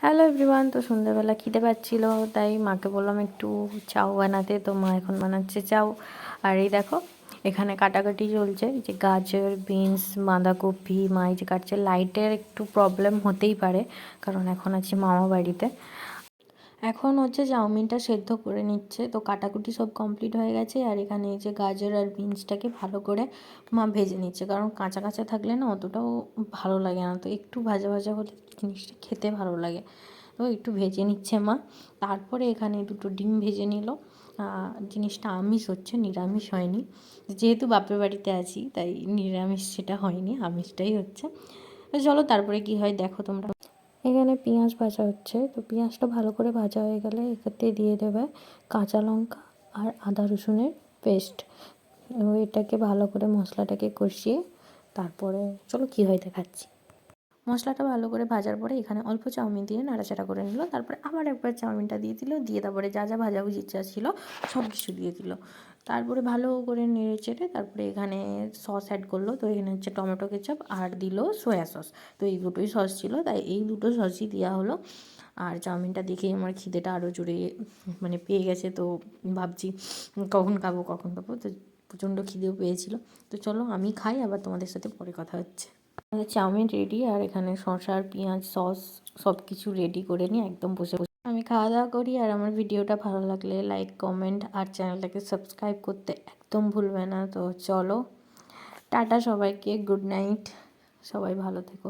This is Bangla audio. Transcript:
Hello everyone. তো সন্ধ্যাবেলা খিদে পাচ্ছিল, তাই মাকে বললাম একটু চাউ বানাতে। তো মা এখন বানাচ্ছে চাউ। আর এই দেখো এখানে কাটাকাটি চলছে, এই যে গাজর, বিনস, বাঁধাকপি মা এই যে কাটছে। লাইটের একটু প্রবলেম হতেই পারে, কারণ এখন আছি মামা বাড়িতে। এখন হচ্ছে চাউমিনটা সেদ্ধ করে নিচ্ছে। তো কাটাকুটি সব কমপ্লিট হয়ে গেছে। আর এখানে এই যে গাজর আর বিনসটাকে ভালো করে মা ভেজে নিচ্ছে, কারণ কাঁচা কাঁচা থাকলে না অতটাও ভালো লাগে না। তো একটু ভাজা ভাজা হলে জিনিসটা খেতে ভালো লাগে। তো একটু ভেজে নিচ্ছে মা। তারপরে এখানে দুটো ডিম ভেজে নিল। জিনিসটা আমিষ হচ্ছে, নিরামিষ হয়নি। যেহেতু বাপের বাড়িতে আছি তাই নিরামিষ সেটা হয়নি, আমিষটাই হচ্ছে। তো চলো তারপরে কি হয় দেখো তোমরা। এখানে পেঁয়াজ ভাজা হচ্ছে। তো পেঁয়াজটা ভালো করে ভাজা হয়ে গেলে এটাতে দিয়ে দেবে কাঁচা লঙ্কা আর আদা রসুনের পেস্ট। এটাকে ভালো করে মশলাটাকে কষিয়ে তারপরে চলো কী হয় দেখাচ্ছি। মশলাটা ভালো করে ভাজার পরে এখানে অল্প চাউমিন দিয়ে নাড়াচাড়া করে নিল। তারপরে আবার একবার চাউমিনটা দিয়ে দিল, দিয়ে তারপরে যা যা ভাজাভুজি ইচ্ছা ছিল সব কিছু দিয়ে দিল। তারপরে ভালো করে নেড়ে চেড়ে তারপরে এখানে সস অ্যাড করলো। তো এখানে হচ্ছে টমেটো কেচাপ আর দিল সয়া সস। তো এই দুটোই সস ছিল, তাই এই দুটো সসই দেওয়া হলো। আর চাউমিনটা দেখেই আমার খিদেটা আরও জোরে মানে পেয়ে গেছে। তো ভাবছি কখন খাবো কখন খাবো। তো প্রচণ্ড খিদেও পেয়েছিল। তো চলো আমি খাই, আবার তোমাদের সাথে পরে কথা হচ্ছে। আমাদের চাউমিন রেডি। আর এখানে শসা আর পেঁয়াজ সস সব কিছু রেডি করে নিয়ে একদম বসে বসে আমি খাওয়া দাওয়া করি। আর আমার ভিডিওটা ভালো লাগলে লাইক, কমেন্ট আর চ্যানেলটাকে সাবস্ক্রাইব করতে একদম ভুলবে না। তো চলো টাটা সবাইকে, গুড নাইট, সবাই ভালো থেকো।